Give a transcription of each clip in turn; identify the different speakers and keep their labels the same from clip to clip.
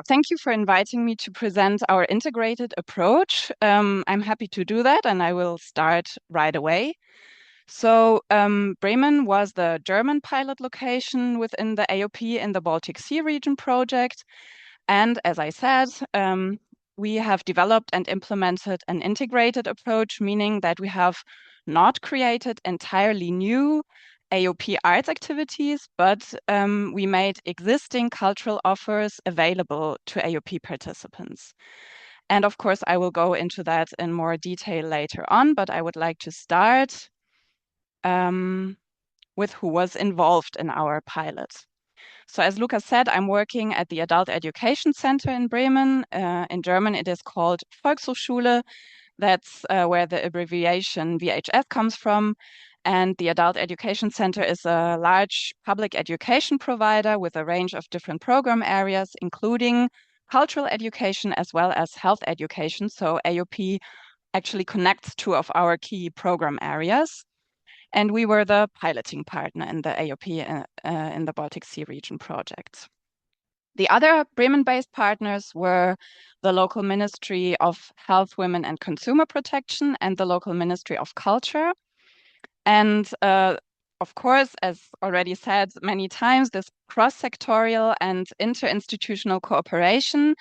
Speaker 1: thank you for inviting me to present our integrated approach. I'm happy to do that, and I will start right away. So Bremen was the German pilot location within the AOP in the Baltic Sea Region project. And as I said, we have developed and implemented an integrated approach, meaning that we have not created entirely new AOP arts activities, but we made existing cultural offers available to AOP participants. And of course, I will go into that in more detail later on, but I would like to start with who was involved in our pilot. So as Lukas said, I'm working at the Adult Education Center in Bremen. In German, it is called Volkshochschule. That's where the abbreviation VHS comes from. And the Adult Education Center is a large public education provider with a range of different program areas, including cultural education as well as health education. So AOP actually connects two of our key program areas. And we were the piloting partner in the AOP in the Baltic Sea Region project. The other Bremen-based partners were the local Ministry of Health, Women and Consumer Protection and the local Ministry of Culture. And of course, as already said many times, this cross-sectorial and interinstitutional cooperation,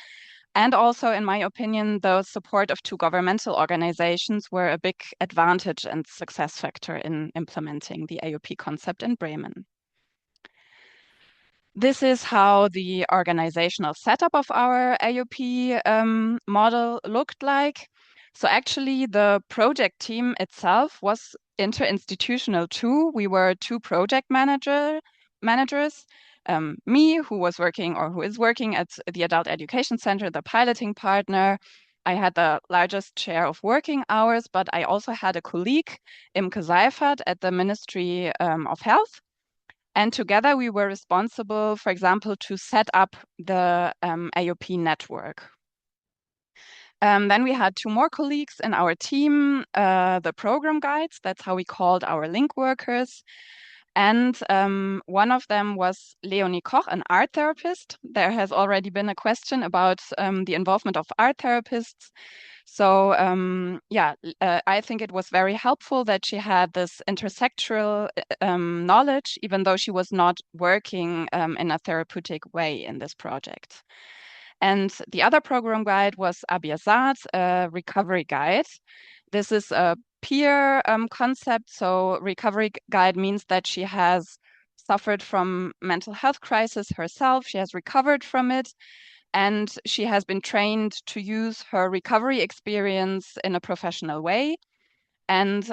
Speaker 1: and also, in my opinion, the support of two governmental organizations were a big advantage and success factor in implementing the AOP concept in Bremen. This is how the organizational setup of our AOP model looked like. So actually, the project team itself was interinstitutional too. We were two project managers, me, who was working or who is working at the Adult Education Center, the piloting partner. I had the largest share of working hours, but I also had a colleague, Imke Seifert, at the Ministry of Health. And together we were responsible, for example, to set up the AOP network. Then we had two more colleagues in our team, the program guides, that's how we called our link workers. And one of them was Leonie Koch, an art therapist. There has already been a question about the involvement of art therapists. So I think it was very helpful that she had this intersectoral knowledge, even though she was not working in a therapeutic way in this project. And the other program guide was Abiazad, a recovery guide. This is a peer concept. So recovery guide means that she has suffered from mental health crisis herself. She has recovered from it. And she has been trained to use her recovery experience in a professional way. And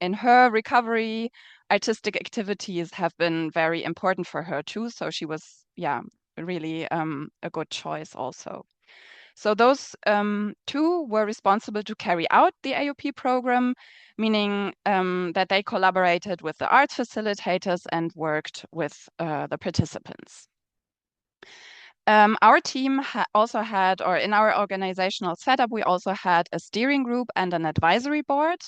Speaker 1: in her recovery, artistic activities have been very important for her too. So she was, really a good choice also. So those two were responsible to carry out the AOP program, meaning that they collaborated with the arts facilitators and worked with the participants. Our team also had, or in our organizational setup, we also had a steering group and an advisory board.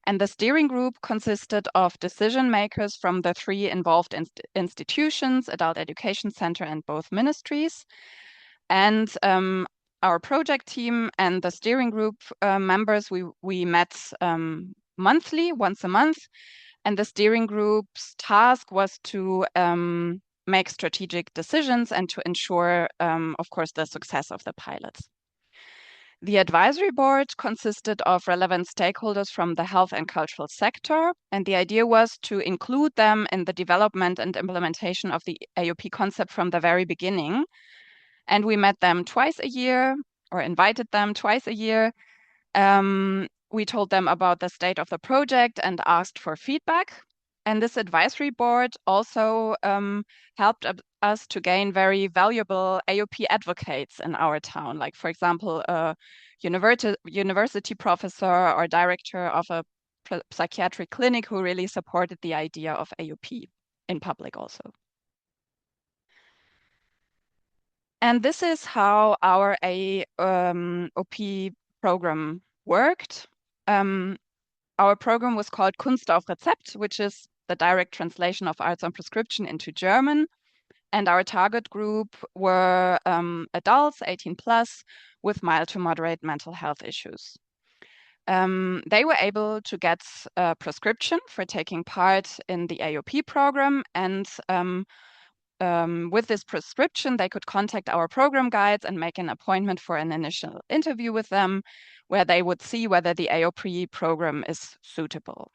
Speaker 1: And the steering group consisted of decision makers from the three involved institutions, Adult Education Center and both ministries. And our project team and the steering group members, we met monthly, once a month. And the steering group's task was to make strategic decisions and to ensure, of course, the success of the pilot. The advisory board consisted of relevant stakeholders from the health and cultural sector, and the idea was to include them in the development and implementation of the AOP concept from the very beginning. And we met them twice a year, or invited them twice a year. We told them about the state of the project and asked for feedback. And this advisory board also helped us to gain very valuable AOP advocates in our town, like, for example, a university professor or director of a psychiatric clinic who really supported the idea of AOP in public also. And this is how our AOP program worked. Our program was called Kunst auf Rezept, which is the direct translation of Arts on Prescription into German. And our target group were adults, 18 plus, with mild to moderate mental health issues. They were able to get a prescription for taking part in the AOP program, and with this prescription, they could contact our program guides and make an appointment for an initial interview with them, where they would see whether the AOP program is suitable.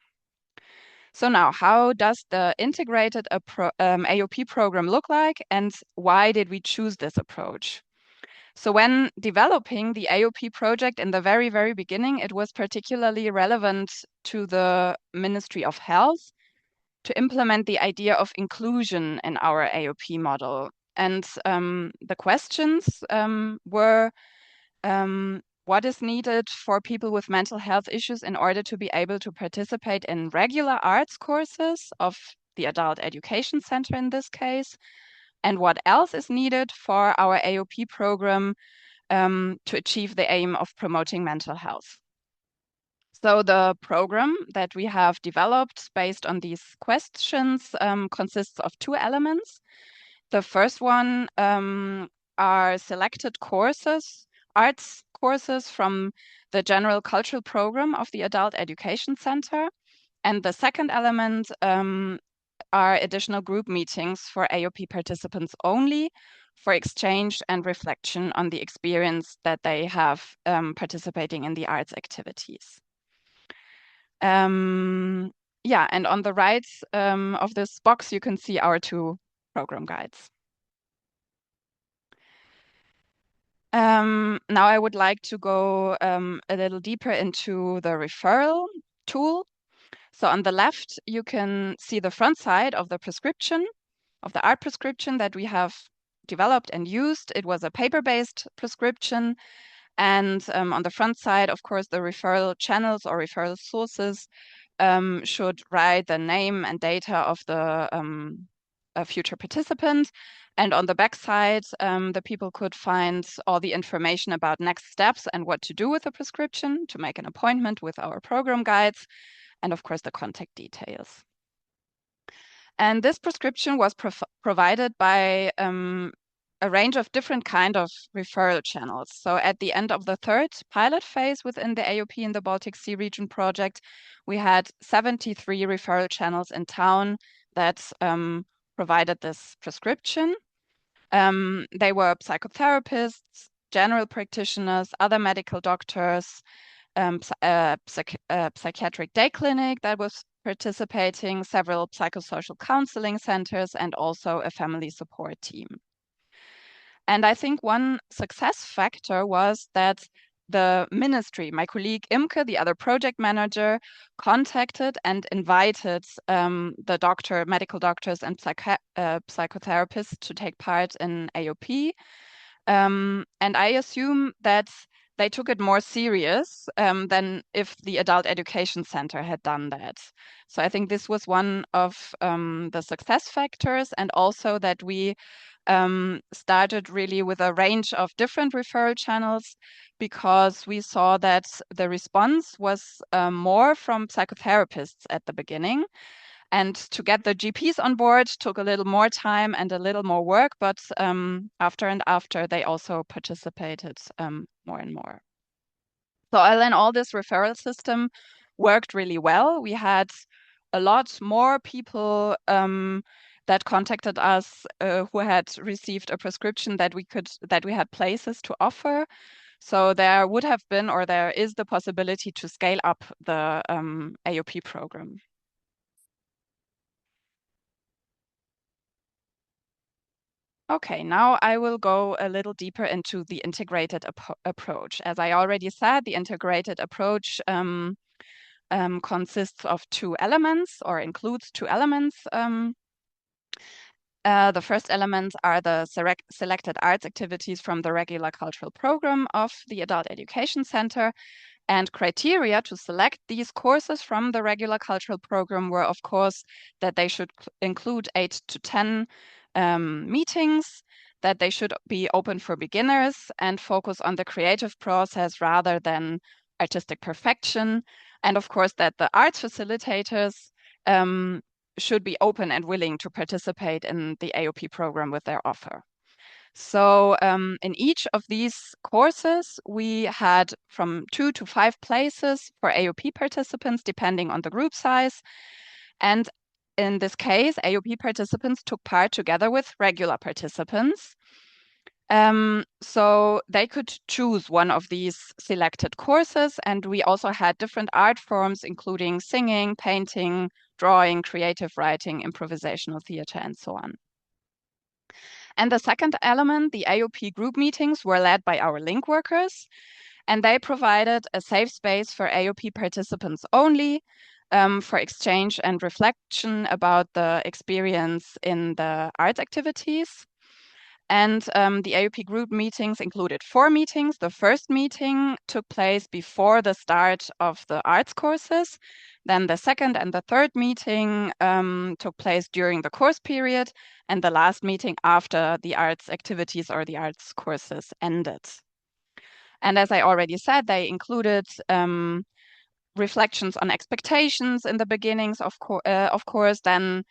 Speaker 1: So now, how does the integrated AOP program look like, and why did we choose this approach? So when developing the AOP project in the very, very beginning, it was particularly relevant to the Ministry of Health to implement the idea of inclusion in our AOP model. And the questions were, what is needed for people with mental health issues in order to be able to participate in regular arts courses of the Adult Education Center in this case? And what else is needed for our AOP program to achieve the aim of promoting mental health? So the program that we have developed based on these questions consists of two elements. The first one are selected courses, arts courses from the general cultural program of the Adult Education Center. And the second element are additional group meetings for AOP participants only for exchange and reflection on the experience that they have participating in the arts activities. Yeah, and on the right of this box, you can see our two program guides. Now I would like to go a little deeper into the referral tool. So on the left, you can see the front side of the prescription, of the art prescription that we have developed and used. It was a paper-based prescription. And on the front side, of course, the referral channels or referral sources should write the name and data of the future participant. And on the back side, the people could find all the information about next steps and what to do with the prescription to make an appointment with our program guides, and of course, the contact details. And this prescription was provided by a range of different kind of referral channels. So at the end of the third pilot phase within the AOP in the Baltic Sea Region project, we had 73 referral channels in town that provided this prescription. They were psychotherapists, general practitioners, other medical doctors, psychiatric day clinic that was participating, several psychosocial counseling centers, and also a family support team. And I think one success factor was that the ministry, my colleague Imke, the other project manager, contacted and invited the medical doctors and psychotherapists to take part in AOP. And I assume that they took it more serious than if the Adult Education Center had done that. So I think this was one of the success factors, and also that we started really with a range of different referral channels, because we saw that the response was more from psychotherapists at the beginning. And to get the GPs on board took a little more time and a little more work, but after they also participated more and more. So all in all, this referral system worked really well. We had a lot more people that contacted us who had received a prescription that we had places to offer. So there would have been, or there is the possibility to scale up the AOP program. Okay, now I will go a little deeper into the integrated approach. As I already said, the integrated approach consists of two elements, or includes two elements. The first elements are the selected arts activities from the regular cultural program of the Adult Education Center. And criteria to select these courses from the regular cultural program were, of course, that they should include 8 to 10 meetings, that they should be open for beginners and focus on the creative process rather than artistic perfection. And of course, that the arts facilitators should be open and willing to participate in the AOP program with their offer. So in each of these courses, we had from 2 to 5 places for AOP participants, depending on the group size. And in this case, AOP participants took part together with regular participants. So they could choose one of these selected courses, and we also had different art forms, including singing, painting, drawing, creative writing, improvisational theater, and so on. And the second element, the AOP group meetings, were led by our link workers, and they provided a safe space for AOP participants only, for exchange and reflection about the experience in the art activities. And the AOP group meetings included 4 meetings. The first meeting took place before the start of the arts courses. Then the second and the third meeting took place during the course period, and the last meeting after the arts activities or the arts courses ended. And as I already said, they included reflections on expectations in the beginnings, of course, then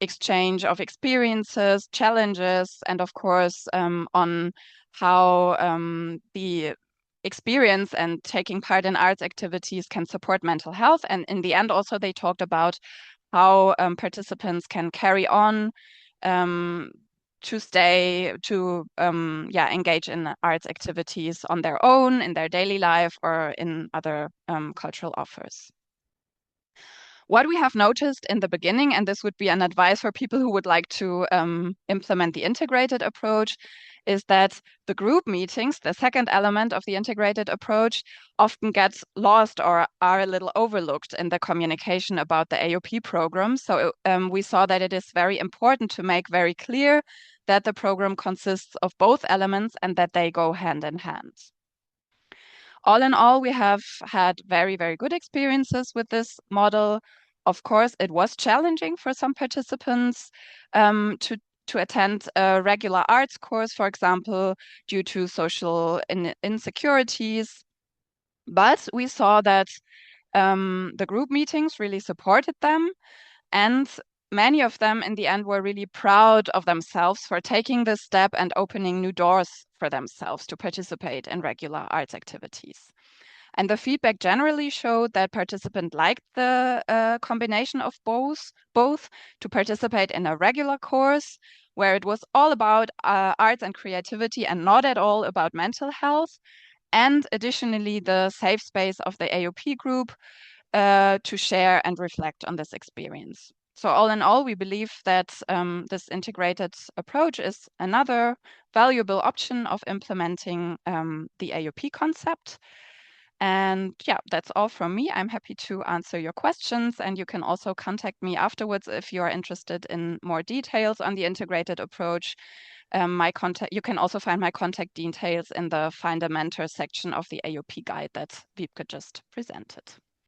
Speaker 1: exchange of experiences, challenges, and of course on how the experience and taking part in arts activities can support mental health. And in the end, also, they talked about how participants can carry on engage in arts activities on their own, in their daily life, or in other cultural offers. What we have noticed in the beginning, and this would be an advice for people who would like to implement the integrated approach, is that the group meetings, the second element of the integrated approach, often gets lost or are a little overlooked in the communication about the AOP program. So we saw that it is very important to make very clear that the program consists of both elements and that they go hand in hand. All in all, we have had very, very good experiences with this model. Of course, it was challenging for some participants to attend a regular arts course, for example, due to social insecurities. But we saw that the group meetings really supported them, and many of them in the end were really proud of themselves for taking this step and opening new doors for themselves to participate in regular arts activities. And the feedback generally showed that participants liked the combination of both to participate in a regular course where it was all about arts and creativity and not at all about mental health. And additionally, the safe space of the AOP group to share and reflect on this experience. So all in all, we believe that this integrated approach is another valuable option of implementing the AOP concept. And yeah, that's all from me. I'm happy to answer your questions, and you can also contact me afterwards if you are interested in more details on the integrated approach. You can also find my contact details in the Find a Mentor section of the AOP guide that Wiebke just presented.